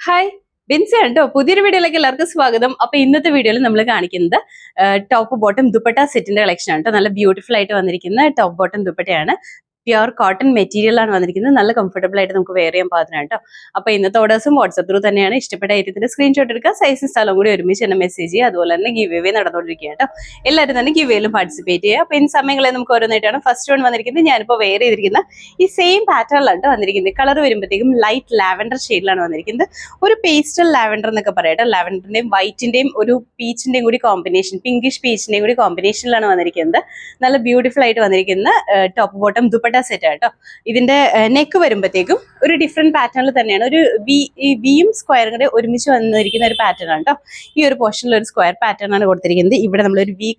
Hi Binsi ഉണ്ടോ പുതിയൊരു വീഡിയോയിലേക്ക് എല്ലാവർക്കും സ്വാഗതം. അപ്പൊ ഇന്നത്തെ വീഡിയോയിൽ നമ്മൾ കാണിക്കുന്നത് ടോപ്പ് ബോട്ടം ദുപ്പട്ട സെറ്റിന്റെ കളക്ഷൻ ആണ്. നല്ല ബ്യൂട്ടിഫുൾ ആയിട്ട് വന്നിരിക്കുന്ന ടോപ്പ് ബോട്ടം ദുപ്പട്ടയാണ്. പ്യുർ കോട്ടൺ മെറ്റീരിയൽ ആണ് വന്നിരിക്കുന്നത്. നല്ല കംഫർട്ടബിൾ ആയിട്ട് നമുക്ക് വെയർ ചെയ്യാൻ പാകത്തിന് കേട്ടോ. അപ്പൊ ഇന്നത്തെ ഓർഡേഴ്സും വാട്സ്ആപ്പ് ത്രൂ തന്നെയാണ്. ഇഷ്ടപ്പെട്ട ഐറ്റത്തിന്റെ സ്ക്രീൻഷോട്ട് എടുക്കുക, സൈസും സ്ഥലം കൂടി ഒരുമിച്ച് തന്നെ മെസ്സേജ് ചെയ്യുക. അതുപോലെ തന്നെ ഗിവ് അവേ നടന്നുകൊണ്ടിരിക്കുക കേട്ടോ. എല്ലാവരും തന്നെ ഗിവ് വേയിലും പാർട്ടിസിപ്പേറ്റ് ചെയ്യുക. അപ്പൊ ഈ സമയങ്ങളെ നമുക്ക് ഓരോന്നായിട്ടാണ്. ഫസ്റ്റ് വൺ വന്നിരിക്കുന്നത് ഞാനിപ്പോൾ വെയർ ചെയ്തിരിക്കുന്ന ഈ സെയിം പാറ്റേണിലാണ് വന്നിരിക്കുന്നത്. കളർ വരുമ്പോഴത്തേക്കും ലൈറ്റ് ലാവൻഡർ ഷെയ്ഡിലാണ് വന്നിരിക്കുന്നത്. ഒരു പേസ്റ്റൽ ലാവൻഡർ എന്നൊക്കെ പറയാം. ലാവൻഡറിന്റെയും വൈറ്റിന്റെയും ഒരു പീച്ചിന്റെയും കൂടി കോമ്പിനേഷൻ, പിങ്കിഷ് പീച്ചിന്റെയും കൂടി കോമ്പിനേഷനിലാണ് വന്നിരിക്കുന്നത്. നല്ല ബ്യൂട്ടിഫുൾ ആയിട്ട് വന്നിരിക്കുന്ന ടോപ്പ് ബോട്ടം ദുപ്പട്ട സെറ്റ് ആട്ടോ. ഇതിന്റെ നെക്ക് വരുമ്പോഴത്തേക്കും ഒരു ഡിഫറെന്റ് പാറ്റേണിൽ തന്നെയാണ്. ഒരു വിയും സ്ക്വയറും കൂടെ ഒരുമിച്ച് വന്നിരിക്കുന്ന ഒരു പാറ്റേൺ ആണ് കേട്ടോ. ഈ ഒരു പോർഷനിൽ ഒരു സ്ക്വയർ പാറ്റേൺ ആണ് കൊടുത്തിരിക്കുന്നത്. ഇവിടെ നമ്മളൊരു വി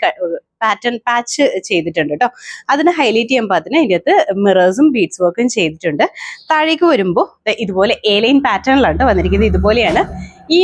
പാറ്റേൺ പാച്ച് ചെയ്തിട്ടുണ്ട് കേട്ടോ. അതിനെ ഹൈലൈറ്റ് ചെയ്യാൻ പാകത്തിന് ഇതിൻ്റെ അകത്ത് മിറേഴ്സും ബീഡ്സ് വർക്കും ചെയ്തിട്ടുണ്ട്. താഴേക്ക് വരുമ്പോൾ ഇതുപോലെ എലൈൻ പാറ്റേണിലാണ് വന്നിരിക്കുന്നത്. ഇതുപോലെയാണ് ഈ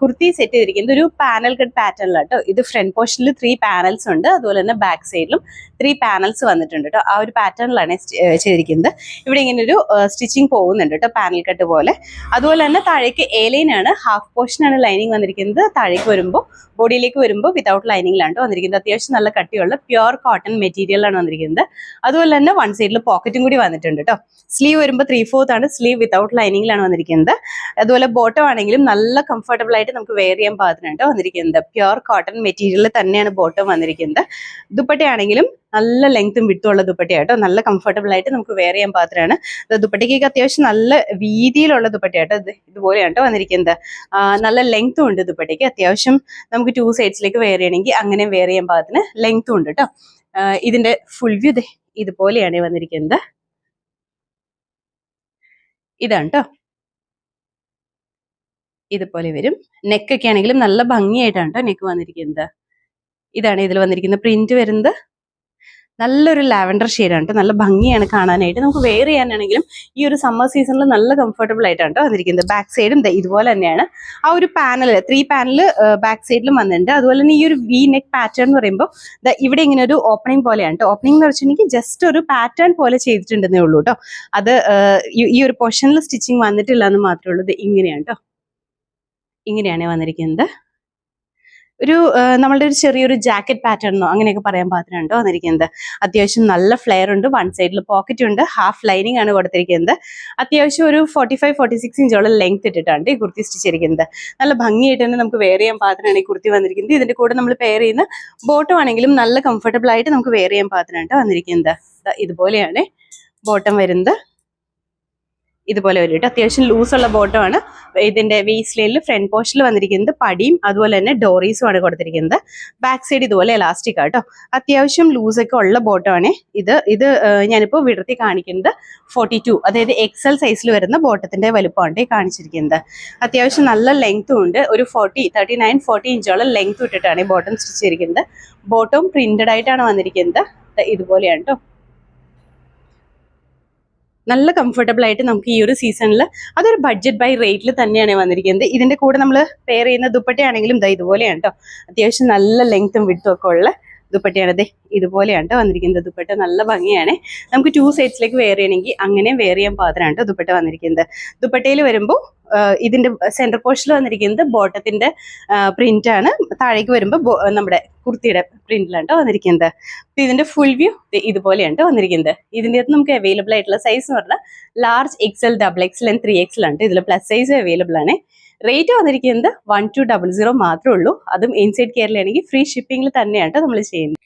കുർത്തി സെറ്റ് ചെയ്തിരിക്കുന്നത്. ഒരു പാനൽ കട്ട് പാറ്റേണിലാണ് കേട്ടോ. ഇത് ഫ്രണ്ട് പോർഷനിൽ 3 പാനൽസ് ഉണ്ട്. അതുപോലെ തന്നെ ബാക്ക് സൈഡിലും 3 പാനൽസ് വന്നിട്ടുണ്ട് കേട്ടോ. ആ ഒരു പാറ്റേണിലാണ് ചെയ്തിരിക്കുന്നത്. ഇവിടെ ഇങ്ങനെ ഒരു സ്റ്റിച്ചിങ് പോകുന്നുണ്ട് കേട്ടോ, പാനൽ കട്ട് പോലെ. അതുപോലെ തന്നെ താഴേക്ക് എലൈൻ ആണ്. ഹാഫ് പോർഷനാണ് ലൈനിങ് വന്നിരിക്കുന്നത്. താഴേക്ക് വരുമ്പോൾ ബോഡിയിലേക്ക് വരുമ്പോൾ വിതൗട്ട് ലൈനിങ്ങിലാണ് വന്നിരിക്കുന്നത്. അത്യാവശ്യം നല്ല കട്ടിയുള്ള പ്യുർ കോട്ടൺ മെറ്റീരിയലാണ് വന്നിരിക്കുന്നത്. അതുപോലെ തന്നെ വൺ സൈഡിൽ പോക്കറ്റും കൂടി വന്നിട്ടുണ്ട് കേട്ടോ. സ്ലീവ് വരുമ്പോൾ 3/4 ആണ്. സ്ലീവ് വിതൗട്ട് ലൈനിങ്ങിലാണ് വന്നിരിക്കുന്നത്. അതുപോലെ ബോട്ടം ആണെങ്കിലും നല്ല കംഫർട്ടബിൾ ആയിട്ട് നമുക്ക് വെയർ ചെയ്യാൻ പാകത്തിനുണ്ട് വന്നിരിക്കുന്നത്. പ്യുർ കോട്ടൺ മെറ്റീരിയൽ തന്നെയാണ് ബോട്ടം വന്നിരിക്കുന്നത്. ദുപ്പട്ടയാണെങ്കിലും നല്ല ലെങ്ത്തും വിട്ടുള്ള ദുപ്പട്ടയാട്ടോ. നല്ല കംഫർട്ടബിൾ ആയിട്ട് നമുക്ക് വെയർ ചെയ്യാൻ പാകത്തിനാണ്. ദുപ്പട്ടയ്ക്കൊക്കെ അത്യാവശ്യം നല്ല വീതിയിലുള്ള ദുപ്പട്ടയാട്ടോ. ഇതുപോലെയാണ് വന്നിരിക്കുന്നത്. നല്ല ലെങ്ത്തും ഉണ്ട് ദുപ്പട്ടയ്ക്ക്. അത്യാവശ്യം നമുക്ക് 2 സൈഡ്സിലേക്ക് വെയർ ചെയ്യണമെങ്കിൽ അങ്ങനെ വെയർ ചെയ്യാൻ പാകത്തിന് ലെങ്ത്തും ഉണ്ട് കേട്ടോ. ഇതിന്റെ ഫുൾ വ്യൂ ഇതുപോലെയാണ് വന്നിരിക്കുന്നത്. ഇതാണ് കേട്ടോ. ഇതുപോലെ വരും. നെക്കൊക്കെ ആണെങ്കിലും നല്ല ഭംഗിയായിട്ടാണ് കേട്ടോ നെക്ക് വന്നിരിക്കുന്നത്. ഇതാണ് ഇതിൽ വന്നിരിക്കുന്ന പ്രിന്റ് വരുന്നത്. നല്ലൊരു ലാവൻഡർ ഷെയ്ഡാണ് കേട്ടോ. നല്ല ഭംഗിയാണ് കാണാനായിട്ട്. നമുക്ക് വെയർ ചെയ്യാനാണെങ്കിലും ഈ ഒരു സമ്മർ സീസണിൽ നല്ല കംഫർട്ടബിൾ ആയിട്ടാണ് കേട്ടോ വന്നിരിക്കുന്നത്. ബാക്ക് സൈഡും ഇതുപോലെ തന്നെയാണ്. ആ ഒരു പാനൽ 3 പാനൽ ബാക്ക് സൈഡിലും വന്നിട്ടുണ്ട്. അതുപോലെ തന്നെ ഈ ഒരു വി നെക്ക് പാറ്റേൺ എന്ന് പറയുമ്പോൾ ഇവിടെ ഇങ്ങനെ ഒരു ഓപ്പണിംഗ് പോലെയാണ് കേട്ടോ. ഓപ്പണിംഗ് എന്ന് വെച്ചിട്ടുണ്ടെങ്കിൽ ജസ്റ്റ് ഒരു പാറ്റേൺ പോലെ ചെയ്തിട്ടുണ്ടെന്നേ ഉള്ളൂ കേട്ടോ. അത് ഈ ഒരു പോർഷനിൽ സ്റ്റിച്ചിങ് വന്നിട്ടില്ല എന്ന് മാത്രമേ ഉള്ളൂ. ഇങ്ങനെയാണ് കേട്ടോ. ഇങ്ങനെയാണ് വന്നിരിക്കുന്നത്. ഒരു നമ്മളുടെ ഒരു ചെറിയൊരു ജാക്കറ്റ് പാറ്റേണോ അങ്ങനെയൊക്കെ പറയാൻ പാകത്തിനുണ്ടോ വന്നിരിക്കുന്നത്. അത്യാവശ്യം നല്ല ഫ്ലെയർ ഉണ്ട്. വൺ സൈഡിൽ പോക്കറ്റ് ഉണ്ട്. ഹാഫ് ലൈനിങ് ആണ് കൊടുത്തിരിക്കുന്നത്. അത്യാവശ്യം ഒരു 45-46 ഇഞ്ചോളം ലെങ്ത് ഇട്ടിട്ടാണ് ഈ കുർത്തി സ്റ്റിച്ച് ചെയ്തിരിക്കുന്നത്. നല്ല ഭംഗിയായിട്ട് തന്നെ നമുക്ക് വെയർ ചെയ്യാൻ പാകത്തിനാണ് ഈ കുർത്തി വന്നിരിക്കുന്നത്. ഇതിന്റെ കൂടെ നമ്മൾ പെയർ ചെയ്യുന്ന ബോട്ടം ആണെങ്കിലും നല്ല കംഫർട്ടബിൾ ആയിട്ട് നമുക്ക് വെയർ ചെയ്യാൻ പാകത്തിനാണ് വന്നിരിക്കുന്നത്. ഇതുപോലെയാണ് ബോട്ടം വരുന്നത്. ഇതുപോലെ വരും കേട്ടോ. അത്യാവശ്യം ലൂസുള്ള ബോട്ടമാണ്. ഇതിന്റെ വേസ്റ്റ് ലൈനിൽ ഫ്രണ്ട് പോർഷനിൽ വന്നിരിക്കുന്നത് പടിയും അതുപോലെ തന്നെ ഡോറീസും ആണ് കൊടുത്തിരിക്കുന്നത്. ബാക്ക് സൈഡ് ഇതുപോലെ എലാസ്റ്റിക് ആട്ടോ. അത്യാവശ്യം ലൂസൊക്കെ ഉള്ള ബോട്ടമാണ് ഇത് ഞാനിപ്പോൾ വിടർത്തി കാണിക്കുന്നത് 42, അതായത് XL സൈസിൽ വരുന്ന ബോട്ടത്തിന്റെ വലുപ്പമാണ് കാണിച്ചിരിക്കുന്നത്. അത്യാവശ്യം നല്ല ലെങ്ത്തും ഉണ്ട്. ഒരു 39-40 ഇഞ്ചോളം ലെങ്ത് ഇട്ടിട്ടാണ് ഈ ബോട്ടം സ്റ്റിച്ച് ചെയ്തിരിക്കുന്നത്. ബോട്ടം പ്രിന്റഡ് ആയിട്ടാണ് വന്നിരിക്കുന്നത്. ഇതുപോലെയാണ് കേട്ടോ. നല്ല കംഫർട്ടബിൾ ആയിട്ട് നമുക്ക് ഈ ഒരു സീസണിൽ അതൊരു ബഡ്ജറ്റ് ബൈ റേറ്റിൽ തന്നെയാണ് വന്നിരിക്കുന്നത്. ഇതിന്റെ കൂടെ നമ്മൾ പെയർ ചെയ്യുന്ന ദുപ്പട്ടയാണെങ്കിലും ഇതുപോലെയാണ് കേട്ടോ. അത്യാവശ്യം നല്ല ലെങ്ത്തും വിട്ടും ഒക്കെ ഉള്ള ദുപ്പട്ടയാണ്. ഇതുപോലെയാണ് കേട്ടോ വന്നിരിക്കുന്നത്. ദുപ്പട്ട നല്ല ഭംഗിയാണ്. നമുക്ക് 2 സൈഡ്സിലേക്ക് വെയർ ചെയ്യണമെങ്കിൽ അങ്ങനെ വെയർ ചെയ്യാൻ പാകത്തിനാണ് കേട്ടോ ദുപ്പട്ട വന്നിരിക്കുന്നത്. ദുപ്പട്ടയിൽ വരുമ്പോൾ ഇതിന്റെ സെന്റർ പോർഷനിൽ വന്നിരിക്കുന്നത് ബോട്ടത്തിന്റെ പ്രിന്റ് ആണ്. താഴേക്ക് വരുമ്പോൾ നമ്മുടെ കുർത്തിയുടെ പ്രിന്റിലാണ് കേട്ടോ വന്നിരിക്കുന്നത്. ഇതിന്റെ ഫുൾ വ്യൂ ഇതുപോലെയാണ് വന്നിരിക്കുന്നത്. ഇതിൻ്റെ അകത്ത് നമുക്ക് അവൈലബിൾ ആയിട്ടുള്ള സൈസ് എന്ന് പറഞ്ഞാൽ large XL, XXL and 3XL ആണ്. ഇതിൽ പ്ലസ് സൈസ് അവൈലബിൾ ആണ്. റേറ്റ് വന്നിരിക്കുന്നത് 1200 മാത്രമേ ഉള്ളൂ. അതും ഇൻസൈഡ് കേരളയാണെങ്കിൽ ഫ്രീ ഷിപ്പിംഗിൽ തന്നെയാണ് നമ്മൾ ചെയ്യുന്നത്.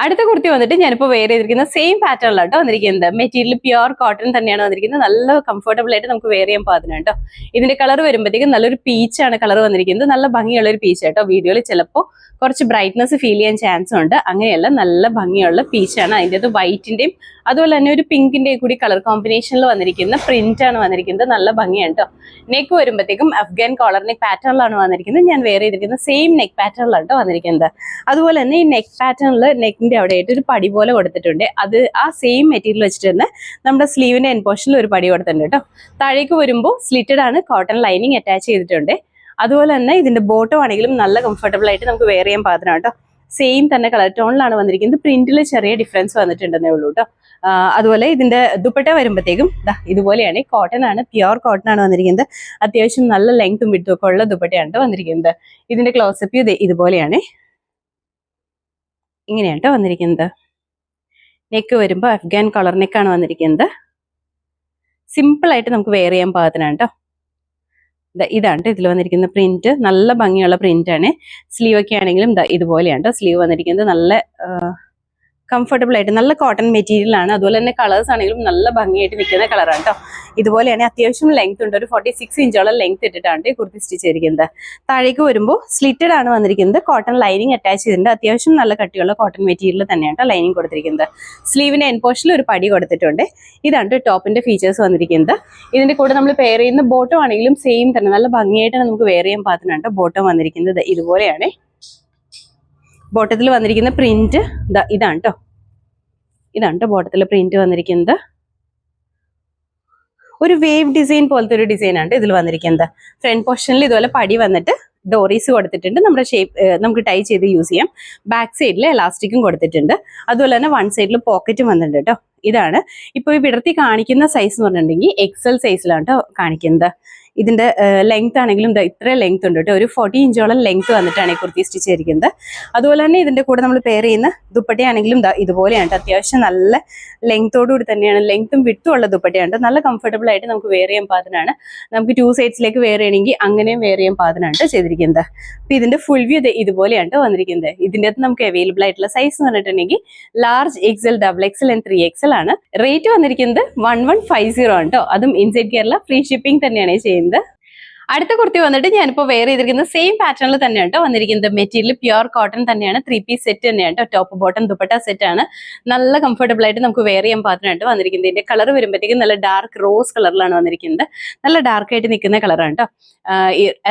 അടുത്ത കുർത്തി വന്നിട്ട് ഞാനിപ്പോൾ വെയർ ചെയ്തിരിക്കുന്ന സെയിം പാറ്റേണിലാണ് കേട്ടോ വന്നിരിക്കുന്നത്. മെറ്റീരിയൽ പ്യുർ കോട്ടൺ തന്നെയാണ് വന്നിരിക്കുന്നത്. നല്ല കംഫർട്ടബിൾ ആയിട്ട് നമുക്ക് വെയർ ചെയ്യാൻ പാകത്തിനാണ് കേട്ടോ. ഇതിന്റെ കളർ വരുമ്പോഴത്തേക്കും നല്ലൊരു പീച്ചാണ് കളർ വന്നിരിക്കുന്നത്. നല്ല ഭംഗിയുള്ള ഒരു പീച്ച് കേട്ടോ. വീഡിയോയിൽ ചിലപ്പോൾ കുറച്ച് ബ്രൈറ്റ്നസ് ഫീൽ ചെയ്യാൻ ചാൻസ് ഉണ്ട്. അങ്ങനെയല്ല, നല്ല ഭംഗിയുള്ള പീച്ചാണ്. അതിൻ്റെ അത് വൈറ്റിന്റെയും അതുപോലെ തന്നെ ഒരു പിങ്കിന്റെയും കൂടി കളർ കോമ്പിനേഷനിൽ വന്നിരിക്കുന്ന പ്രിന്റ് ആണ് വന്നിരിക്കുന്നത്. നല്ല ഭംഗിയാണ് കേട്ടോ. നെക്ക് വരുമ്പോഴത്തേക്കും അഫ്ഗാൻ കോളർ നെക്ക് പാറ്റേണിലാണ് വന്നിരിക്കുന്നത്. ഞാൻ വെയർ ചെയ്തിരിക്കുന്ന സെയിം നെക്ക് പാറ്റേണിലാണ് കേട്ടോ വന്നിരിക്കുന്നത്. അതുപോലെ തന്നെ ഈ നെക്ക് പാറ്റേണിൽ നെക്കിന്റെ അവിടെ ആയിട്ട് ഒരു പടി പോലെ കൊടുത്തിട്ടുണ്ട്. അത് ആ സെയിം മെറ്റീരിയൽ വെച്ചിട്ട് തന്നെ നമ്മുടെ സ്ലീവിന്റെ എൻ പോർഷനിൽ ഒരു പടി കൊടുത്തിട്ടുണ്ട് കേട്ടോ. താഴേക്ക് വരുമ്പോൾ സ്ലിറ്റഡ് ആണ്. കോട്ടൺ ലൈനിങ് അറ്റാച്ച് ചെയ്തിട്ടുണ്ട്. അതുപോലെ തന്നെ ഇതിന്റെ ബോട്ടം ആണെങ്കിലും നല്ല കംഫർട്ടബിൾ ആയിട്ട് നമുക്ക് വെയർ ചെയ്യാൻ പാകത്തിനാണ് കേട്ടോ. സെയിം തന്നെ കളർ ടോണിലാണ് വന്നിരിക്കുന്നത്. പ്രിന്റിൽ ചെറിയ ഡിഫറൻസ് വന്നിട്ടുണ്ടെന്നേ ഉള്ളൂ കേട്ടോ. അതുപോലെ ഇതിന്റെ ദുപ്പട്ട വരുമ്പോഴത്തേക്കും ഇതുപോലെയാണ്. കോട്ടൺ ആണ്, പ്യുവർ കോട്ടൺ ആണ് വന്നിരിക്കുന്നത്. അത്യാവശ്യം നല്ല ലെങ്ത്തും വിഡ്ത്തും ഒക്കെ ഉള്ള ദുപ്പട്ടയാണ് വന്നിരിക്കുന്നത്. ഇതിന്റെ ക്ലോസപ്പ് ഇതുപോലെയാണ്, ഇങ്ങനെയാണ് വന്നിരിക്കുന്നത്. നെക്ക് വരുമ്പോൾ അഫ്ഗാൻ കളർ നെക്കാണ് വന്നിരിക്കുന്നത്. സിമ്പിൾ ആയിട്ട് നമുക്ക് വെയർ ചെയ്യാൻ പാകത്തിനാണ് കേട്ടോ. ഇതാണ് ഇതിൽ വന്നിരിക്കുന്ന പ്രിന്റ്. നല്ല ഭംഗിയുള്ള പ്രിന്റ് ആണ്. സ്ലീവ് ഒക്കെ ആണെങ്കിലും ഇതുപോലെയാണ് സ്ലീവ് വന്നിരിക്കുന്നത്. നല്ല കംഫർട്ടബിൾ ആയിട്ട് നല്ല കോട്ടൺ മെറ്റീരിയൽ ആണ്. അതുപോലെ തന്നെ കളേഴ്സ് ആണെങ്കിലും നല്ല ഭംഗിയായിട്ട് നിൽക്കുന്ന കളറാണ് കേട്ടോ. ഇതുപോലെയാണ്. അത്യാവശ്യം ലെങ്ത് ഉണ്ട്. ഒരു 46 ഇഞ്ചോളം ലെങ്ത് ഇട്ടിട്ടാണ് ഈ കുർത്തി സ്റ്റിച്ച് ചെയ്തിരിക്കുന്നത്. താഴേക്ക് വരുമ്പോൾ സ്ലിറ്റഡ് ആണ് വന്നിരിക്കുന്നത്. കോട്ടൺ ലൈനിങ് അറ്റാച്ച് ചെയ്തിട്ടുണ്ട്. അത്യാവശ്യം നല്ല കട്ടിയുള്ള കോട്ടൺ മെറ്റീരിയൽ തന്നെയാണ് ലൈനിങ് കൊടുത്തിരിക്കുന്നത്. സ്ലീവിന്റെ എൻ പോർഷനിൽ ഒരു പടി കൊടുത്തിട്ടുണ്ട്. ഇതാണ് ടോപ്പിന്റെ ഫീച്ചേഴ്സ് വന്നിരിക്കുന്നത്. ഇതിന്റെ കൂടെ നമ്മൾ പെയർ ചെയ്യുന്ന ബോട്ടം ആണെങ്കിലും സെയിം തന്നെ നല്ല ഭംഗിയായിട്ട് നമുക്ക് വെയർ ചെയ്യാൻ പാകത്തിനാണ് ബോട്ടം വന്നിരിക്കുന്നത്. ഇതുപോലെയാണ് ബോട്ടത്തിൽ വന്നിരിക്കുന്ന പ്രിന്റ്. ഇതാണ് കേട്ടോ, ഇതാണ് ബോട്ടത്തിലെ പ്രിന്റ് വന്നിരിക്കുന്നത്. ഒരു വേവ് ഡിസൈൻ പോലത്തെ ഒരു ഡിസൈനാണ് ഇതിൽ വന്നിരിക്കുന്നത്. ഫ്രണ്ട് പോർഷനിൽ ഇതുപോലെ പടി വന്നിട്ട് ഡോറീസ് കൊടുത്തിട്ടുണ്ട്. നമ്മുടെ ഷേപ്പ് നമുക്ക് ടൈ ചെയ്ത് യൂസ് ചെയ്യാം. ബാക്ക് സൈഡിൽ എലാസ്റ്റിക്കും കൊടുത്തിട്ടുണ്ട്. അതുപോലെ തന്നെ വൺ സൈഡിൽ പോക്കറ്റും വന്നിട്ടുണ്ട് കേട്ടോ. ഇതാണ് ഇപ്പോൾ ഈ വിടർത്തി കാണിക്കുന്ന സൈസ് എന്ന് പറഞ്ഞിട്ടുണ്ടെങ്കിൽ എക്സൽ സൈസിലാണ് കേട്ടോ കാണിക്കുന്നത്. ഇതിന്റെ ലെങ്ത് ആണെങ്കിലും ഇത്ര ലെങ്ത് ഉണ്ട് കേട്ടോ. ഒരു 40 ഇഞ്ചോളം ലെങ്ത് വന്നിട്ടാണ് ഈ കുർത്തി സ്റ്റിച്ച് ചെയ്തിരിക്കുന്നത്. അതുപോലെ തന്നെ ഇതിന്റെ കൂടെ നമ്മൾ പെയർ ചെയ്യുന്ന ദുപ്പട്ടയാണെങ്കിലും ഇതുപോലെയാണ്. അത്യാവശ്യം നല്ല ലെങ്തോടുകൂടി തന്നെയാണ്, ലെങ്ത്തും വിട്ടും ഉള്ള ദുപ്പട്ടയാണ്. നല്ല കംഫർട്ടബിൾ ആയിട്ട് നമുക്ക് വെയർ ചെയ്യാൻ പാകത്തിനാണ്. നമുക്ക് 2 സൈഡ്സിലേക്ക് വെയർ ചെയ്യണമെങ്കിൽ അങ്ങനെയും വെയർ ചെയ്യാൻ പാകത്തിനാണ് ചെയ്തിരിക്കുന്നത്. അപ്പൊ ഇതിന്റെ ഫുൾ വ്യൂ ഇതുപോലെയാണ് വന്നിരിക്കുന്നത്. ഇതിന്റെ അകത്ത് നമുക്ക് അവൈലബിൾ ആയിട്ടുള്ള സൈസ് എന്ന് പറഞ്ഞിട്ടുണ്ടെങ്കിൽ large, XL, XXL and 3XL ആണ്. റേറ്റ് വന്നിരിക്കുന്നത് 1150 ആണ് കേട്ടോ. അതും ഇൻസൈഡ് കേരള ഫ്രീ ഷിപ്പിംഗ് തന്നെയാണ് ചെയ്യുന്നത്. അടുത്ത കുർത്തി വന്നിട്ട് ഞാനിപ്പോൾ വെയർ ചെയ്തിരിക്കുന്ന സെയിം പാറ്റേണിൽ തന്നെയാണ് കേട്ടോ വന്നിരിക്കുന്നത്. മെറ്റീരിയൽ പ്യുവർ കോട്ടൺ തന്നെയാണ്. 3 പീസ് സെറ്റ് തന്നെയാണ് കേട്ടോ. ടോപ്പ് ബോട്ടം ദുപ്പട്ട സെറ്റ് ആണ്. നല്ല കംഫർട്ടബിൾ ആയിട്ട് നമുക്ക് വെയർ ചെയ്യാൻ പാകത്തിനായിട്ട് വന്നിരിക്കുന്നത്. ഇതിന്റെ കളർ വരുമ്പോഴത്തേക്കും നല്ല ഡാർക്ക് റോസ് കളറിലാണ് വന്നിരിക്കുന്നത്. നല്ല ഡാർക്ക് ആയിട്ട് നിൽക്കുന്ന കളറാണ് കേട്ടോ.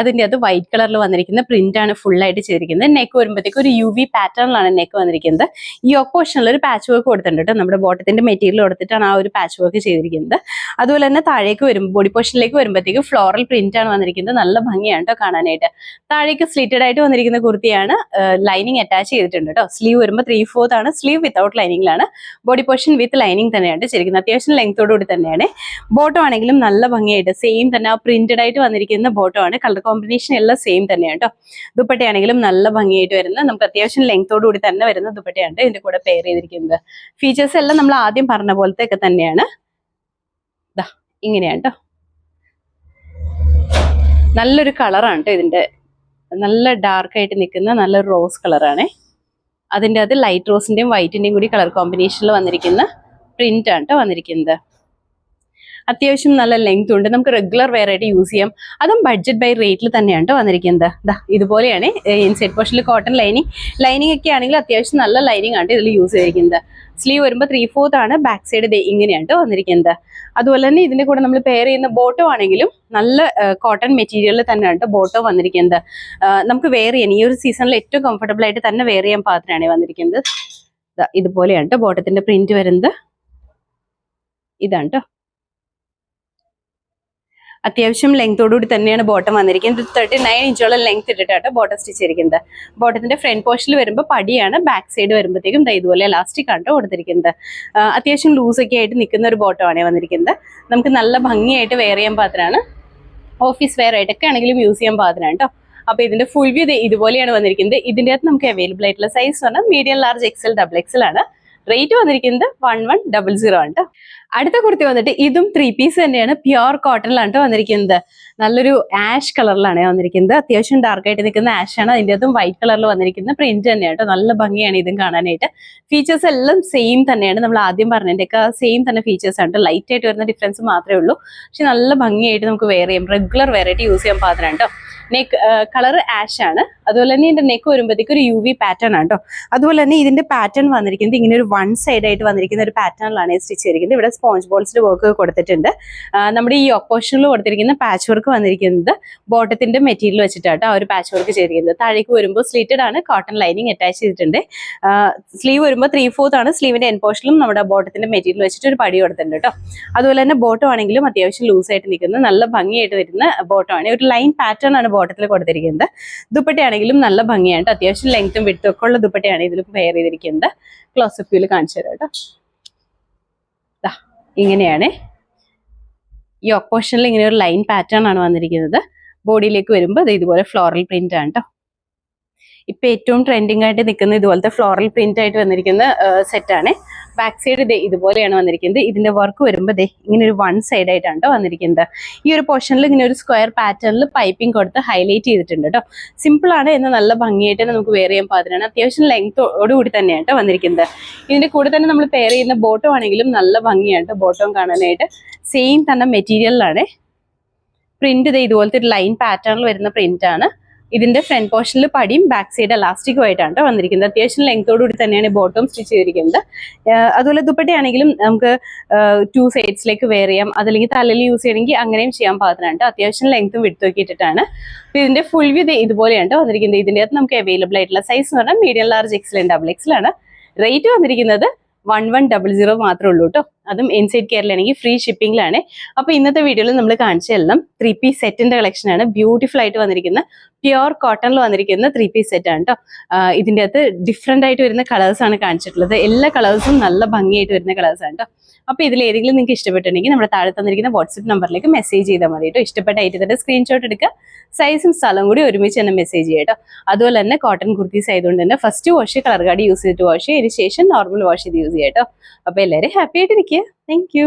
അതിന്റെ അത് വൈറ്റ് കളറിൽ വന്നിരിക്കുന്ന പ്രിന്റ് ആണ് ഫുൾ ആയിട്ട് ചെയ്തിരിക്കുന്നത്. നെക്ക് വരുമ്പോഴത്തേക്കും ഒരു UV പാറ്റേണിലാണ് നെക്ക് വന്നിരിക്കുന്നത്. ഈ ഓപ്പോഷനിൽ ഒരു പാച്ച് വർക്ക് കൊടുത്തിട്ടുണ്ട് കേട്ടോ. നമ്മുടെ ബോട്ടത്തിന്റെ മെറ്റീരിയൽ കൊടുത്തിട്ടാണ് ആ ഒരു പാച്ച് വർക്ക് ചെയ്തിരിക്കുന്നത്. അതുപോലെ തന്നെ താഴേക്ക് വരുമ്പോൾ ബോഡി പോർഷനിലേക്ക് വരുമ്പോഴത്തേക്കും ഫ്ലോറൽ പ്രിന്റ് ആണ് വന്നിരിക്കുന്നത്. നല്ല ഭംഗിയാണ് കേട്ടോ കാണാനായിട്ട്. താഴേക്ക് സ്ലിറ്റഡ് ആയിട്ട് വന്നിരിക്കുന്ന കുർത്തിയാണ്. ലൈനിങ് അറ്റാച്ച് ചെയ്തിട്ടുണ്ട് കേട്ടോ. സ്ലീവ് വരുമ്പോൾ 3/4 ആണ്. സ്ലീവ് വിത്തൗട്ട് ലൈനിങ്ങിലാണ്. ബോഡി പോർഷൻ വിത്ത് ലൈനിങ് തന്നെയാണ് ചെയ്തിരിക്കുന്നത്. അത്യാവശ്യം ലെങ്തോടുകൂടി തന്നെയാണ്. ബോട്ടം ആണെങ്കിലും നല്ല ഭംഗിയായിട്ട് സെയിം തന്നെ പ്രിന്റഡ് ആയിട്ട് വന്നിരിക്കുന്ന ബോട്ടം ആണ്. കളർ കോമ്പിനേഷൻ എല്ലാം സെയിം തന്നെയാണ് കേട്ടോ. ദുപ്പട്ടയാണെങ്കിലും നല്ല ഭംഗിയായിട്ട് വരുന്ന നമുക്ക് അത്യാവശ്യം ലെങ്തോടുകൂടി തന്നെ വരുന്ന ദുപ്പട്ടയാണ് ഇതിന്റെ കൂടെ പെയർ ചെയ്തിരിക്കുന്നത്. ഫീച്ചേഴ്സ് എല്ലാം നമ്മൾ ആദ്യം പറഞ്ഞ പോലത്തെ ഒക്കെ തന്നെയാണ്. ഇങ്ങനെയാണ് കേട്ടോ. നല്ലൊരു കളറാണ് കേട്ടോ ഇതിന്റെ. നല്ല ഡാർക്ക് ആയിട്ട് നിൽക്കുന്ന നല്ലൊരു റോസ് കളറാണ്. അതിൻ്റെ അത് ലൈറ്റ് റോസിന്റെയും വൈറ്റിന്റെയും കൂടി കളർ കോമ്പിനേഷനിൽ വന്നിരിക്കുന്ന പ്രിന്റ് ആണ് കേട്ടോ വന്നിരിക്കുന്നത്. അത്യാവശ്യം നല്ല ലെങ്ത് ഉണ്ട്. നമുക്ക് റെഗുലർ വെയർ ആയിട്ട് യൂസ് ചെയ്യാം. അതും ബഡ്ജറ്റ് ബൈ റേറ്റിൽ തന്നെയാണ് കേട്ടോ വന്നിരിക്കുന്നത്. ഇതുപോലെയാണ് ഇൻസൈഡ് പോർഷനിൽ കോട്ടൺ ലൈനിങ് ഒക്കെ ആണെങ്കിൽ അത്യാവശ്യം നല്ല ലൈനിങ് ആണ് ഇതിൽ യൂസ് ചെയ്തിരിക്കുന്നത്. സ്ലീവ് വരുമ്പോൾ 3/4 ആണ്. ബാക്ക് സൈഡ് ഇങ്ങനെയാണ് വന്നിരിക്കുന്നത്. അതുപോലെ തന്നെ ഇതിന്റെ കൂടെ നമ്മൾ പെയർ ചെയ്യുന്ന ബോട്ടം ആണെങ്കിലും നല്ല കോട്ടൺ മെറ്റീരിയലിൽ തന്നെയാണ് ബോട്ടം വന്നിരിക്കുന്നത്. നമുക്ക് വെയർ ചെയ്യാൻ ഈ ഒരു സീസണിൽ ഏറ്റവും കംഫർട്ടബിൾ ആയിട്ട് തന്നെ വെയർ ചെയ്യാൻ പാകത്തിനാണ് വന്നിരിക്കുന്നത്. ഇതുപോലെയാണ് ബോട്ടത്തിന്റെ പ്രിന്റ് വരുന്നത്. ഇതാണ് കേട്ടോ. അത്യാവശ്യം ലെങ്തോടുകൂടി തന്നെയാണ് ബോട്ടം വന്നിരിക്കുന്നത്. 39 ഇഞ്ചോളം ലെങ്ത് ഇട്ടിട്ടാണ് ബോട്ടം സ്റ്റിച്ച് ചെയ്തിരിക്കുന്നത്. ബോട്ടത്തിന്റെ ഫ്രണ്ട് പോർഷനിൽ വരുമ്പോൾ പടിയാണ്. ബാക്ക് സൈഡ് വരുമ്പോഴത്തേക്കും ഇതുപോലെ എലാസ്റ്റിക് ആണ് കൊടുത്തിരിക്കുന്നത്. അത്യാവശ്യം ലൂസ് ഒക്കെ ആയിട്ട് നിൽക്കുന്ന ഒരു ബോട്ടമാണ് വന്നിരിക്കുന്നത്. നമുക്ക് നല്ല ഭംഗിയായിട്ട് വെയർ ചെയ്യാൻ പാകത്തിനാണ്. ഓഫീസ് വെയർ ആയിട്ടൊക്കെ ആണെങ്കിലും യൂസ് ചെയ്യാൻ പാകത്തിനാണ് കേട്ടോ. അപ്പൊ ഇതിന്റെ ഫുൾ വ്യൂ ഇതുപോലെയാണ് വന്നിരിക്കുന്നത്. ഇതിന്റെ അകത്ത് നമുക്ക് അവൈലബിൾ ആയിട്ടുള്ള സൈസ് പറഞ്ഞാൽ മീഡിയം, ലാർജ്, XL, XXL ആണ്. റേറ്റ് വന്നിരിക്കുന്നത് 1100 ആണ് കേട്ടോ. അടുത്ത കുർത്തി വന്നിട്ട് ഇതും 3 പീസ് തന്നെയാണ്. പ്യുവർ കോട്ടണിലാണ് കേട്ടോ വന്നിരിക്കുന്നത്. നല്ലൊരു ആഷ് കളറിലാണ് വന്നിരിക്കുന്നത്. അത്യാവശ്യം ഡാർക്ക് ആയിട്ട് നിൽക്കുന്ന ആഷ് ആണ്. അതിൻ്റെ അതും വൈറ്റ് കളറിൽ വന്നിരിക്കുന്ന പ്രിന്റ് തന്നെയാണ് കേട്ടോ. നല്ല ഭംഗിയാണ് ഇതും കാണാനായിട്ട്. ഫീച്ചേഴ്സ് എല്ലാം സെയിം തന്നെയാണ്. നമ്മൾ ആദ്യം പറഞ്ഞതിൻ്റെയൊക്കെ സെയിം തന്നെ ഫീച്ചേഴ്സ് ആണ്. ലൈറ്റ് ആയിട്ട് വരുന്ന ഡിഫറൻസ് മാത്രമേ ഉള്ളൂ. പക്ഷെ നല്ല ഭംഗിയായിട്ട് നമുക്ക് വെയർ ചെയ്യാം. റെഗുലർ വെയർ ആയിട്ട് യൂസ് ചെയ്യാൻ പാകത്തിനാണ് കേട്ടോ. നെക്ക് കളർ ആഷ് ആണ്. അതുപോലെ തന്നെ ഇതിന്റെ നെക്ക് വരുമ്പോഴത്തേക്ക് ഒരു UV പാറ്റേൺ ആണ് കേട്ടോ. അതുപോലെ തന്നെ ഇതിന്റെ പാറ്റേൺ വന്നിരിക്കുന്നത് ഇങ്ങനെ ഒരു 1 സൈഡ് ആയിട്ട് വന്നിരിക്കുന്ന ഒരു പാറ്റേണിലാണ് സ്റ്റിച്ച് ചെയ്തിരിക്കുന്നത്. ഇവിടെ സ്പോഞ്ച് ബോൾസിന്റെ വർക്ക് കൊടുത്തിട്ടുണ്ട്. നമ്മുടെ ഈ ഓപ്പോഷനിൽ കൊടുത്തിരിക്കുന്ന പാച്ച് വർക്ക് വന്നിരിക്കുന്നത് ബോട്ടത്തിന്റെ മെറ്റീരിയൽ വെച്ചിട്ടാണ് ആ ഒരു പാച്ച് വർക്ക് ചെയ്തിരിക്കുന്നത്. താഴേക്ക് വരുമ്പോൾ സ്ലിറ്റഡ് ആണ്. കോട്ടൺ ലൈനിങ് അറ്റാച്ച് ചെയ്തിട്ടുണ്ട്. സ്ലീവ് വരുമ്പോൾ 3/4 ആണ്. സ്ലീവിന്റെ എൻ പോർഷനിലും നമ്മുടെ ബോട്ടത്തിന്റെ മെറ്റീരിയൽ വെച്ചിട്ട് ഒരു പടി കൊടുത്തിട്ടുണ്ട് കേട്ടോ. അതുപോലെ തന്നെ ബോട്ടം ആണെങ്കിലും അത്യാവശ്യം ലൂസ് ആയിട്ട് നിൽക്കുന്ന നല്ല ഭംഗിയായിട്ട് വരുന്ന ബോട്ടമാണ്. ഒരു ലൈൻ പാറ്റേൺ ആണ് ബോട്ടത്തിൽ കൊടുത്തിരിക്കുന്നത്. ദുപ്പട്ടയാണെങ്കിൽ ആണെങ്കിലും നല്ല ഭംഗിയാണ്. അത്യാവശ്യം ലെങ്ത്തും വിഡ്ത്തും ഒക്കെ ഉള്ള ദുപ്പട്ടയാണ് ഇതിൽ പെയർ ചെയ്തിരിക്കുന്നത്. ക്ലോസപ്പ് വ്യൂല് കാണിച്ചു തരാം കേട്ടോ. ഇങ്ങനെയാണ് യോക്ക് പോർഷനിൽ ഇങ്ങനെ ഒരു ലൈൻ പാറ്റേൺ ആണ് വന്നിരിക്കുന്നത്. ബോഡിയിലേക്ക് വരുമ്പോൾ അത് ഇതുപോലെ ഫ്ലോറൽ പ്രിന്റ് ആണ് കേട്ടോ. ഇപ്പൊ ഏറ്റവും ട്രെൻഡിങ് ആയിട്ട് നിൽക്കുന്ന ഇതുപോലത്തെ ഫ്ലോറൽ പ്രിന്റ് ആയിട്ട് വന്നിരിക്കുന്ന സെറ്റാണ്. ബാക്ക് സൈഡ് ഇതുപോലെയാണ് വന്നിരിക്കുന്നത്. ഇതിന്റെ വർക്ക് വരുമ്പോൾ ഇങ്ങനെ ഒരു വൺ സൈഡ് ആയിട്ടാണ് കേട്ടോ വന്നിരിക്കുന്നത്. ഈ ഒരു പോർഷനിൽ ഇങ്ങനെ ഒരു സ്ക്വയർ പാറ്റേണിൽ പൈപ്പിംഗ് കൊടുത്ത് ഹൈലൈറ്റ് ചെയ്തിട്ടുണ്ട് കേട്ടോ. സിമ്പിൾ ആണ്, എന്ന് നല്ല ഭംഗിയായിട്ട് നമുക്ക് വെയർ ചെയ്യാൻ പാകത്തിനാണ്. അത്യാവശ്യം ലെങ്ത്തോടുകൂടി തന്നെയാണ് കേട്ടോ വന്നിരിക്കുന്നത്. ഇതിന്റെ കൂടെ തന്നെ നമ്മൾ പെയർ ചെയ്യുന്ന ബോട്ടം ആണെങ്കിലും നല്ല ഭംഗിയാണ് കേട്ടോ ബോട്ടം കാണാനായിട്ട്. സെയിം തന്നെ മെറ്റീരിയലിലാണ് പ്രിന്റ്. ഇതുപോലത്തെ ഒരു ലൈൻ പാറ്റേണിൽ വരുന്ന പ്രിന്റ് ആണ്. ഇതിന്റെ ഫ്രണ്ട് പോർഷനിൽ പടിയും ബാക്ക് സൈഡ് എലാസ്റ്റിക്കും ആയിട്ടാണ് വന്നിരിക്കുന്നത്. അത്യാവശ്യം ലെങ്ത്തോടുകൂടി തന്നെയാണ് ബോട്ടം സ്റ്റിച്ച് ചെയ്തിരിക്കുന്നത്. അതുപോലെ ദുപ്പട്ടയാണെങ്കിലും നമുക്ക് 2 സൈഡ്സിലേക്ക് വെയർ ചെയ്യാം. അതല്ലെങ്കിൽ തലയിൽ യൂസ് ചെയ്യണമെങ്കിൽ അങ്ങനെയും ചെയ്യാൻ പാകത്തിനാണ്. അത്യാവശ്യം ലെങ്ത്തും വിഡ്ത്തും ഒക്കെ ഇട്ടിട്ടാണ്. ഇതിന്റെ ഫുൾ വ്യൂ ഇതുപോലെയാണ് വന്നിരിക്കുന്നത്. ഇതിന്റെ അകത്ത് നമുക്ക് അവൈലബിൾ ആയിട്ടുള്ള സൈസ് എന്ന് പറഞ്ഞാൽ medium, large, Excel and double XL ആണ്. റേറ്റ് വന്നിരിക്കുന്നത് 1100 മാത്രമേ ഉള്ളൂ കേട്ടോ. അതും ഇൻസൈഡ് കേരളയാണെങ്കിൽ ഫ്രീ ഷിപ്പിംഗിലാണ്. അപ്പൊ ഇന്നത്തെ വീഡിയോയിൽ നമ്മൾ കാണിച്ചതെല്ലാം 3 പീസ് സെറ്റിന്റെ കളക്ഷൻ ആണ്. ബ്യൂട്ടിഫുൾ ആയിട്ട് വന്നിരിക്കുന്ന പ്യുവർ കോട്ടണിൽ വന്നിരിക്കുന്ന 3 പീസ് സെറ്റ് ആണ് കേട്ടോ. ഇതിന്റെ അകത്ത് ഡിഫറെന്റ് ആയിട്ട് വരുന്ന കളേഴ്സ് ആണ് കാണിച്ചിട്ടുള്ളത്. എല്ലാ കളേഴ്സും നല്ല ഭംഗിയായിട്ട് വരുന്ന കളേഴ്സ് ആണ് കേട്ടോ. അപ്പൊ ഇതിൽ ഏതെങ്കിലും നിങ്ങൾക്ക് ഇഷ്ടപ്പെട്ടുണ്ടെങ്കിൽ നമ്മുടെ താഴെ തന്നിരിക്കുന്ന വാട്സ്ആപ്പ് നമ്പറിലേക്ക് മെസ്സേജ് ചെയ്താൽ മതി കേട്ടോ. ഇഷ്ടപ്പെട്ട ഐറ്റത്തിന്റെ സ്ക്രീൻഷോട്ട് എടുക്കുക, സൈസും സ്ഥലവും കൂടി ഒരുമിച്ച് തന്നെ മെസ്സേജ് ചെയ്യാം കേട്ടോ. അതുപോലെ തന്നെ കോട്ടൺ കുർത്തീസ് ആയതുകൊണ്ട് തന്നെ first wash colour card use ചെയ്തിട്ട് വാഷ് ചെയ്യുക, അതിന് ശേഷം നോർമൽ വാഷ് ചെയ്ത് യൂസ് ചെയ്യാം കേട്ടോ. അപ്പൊ എല്ലാവരും ഹാപ്പി ആയിട്ടിരിക്കുക. Thank you.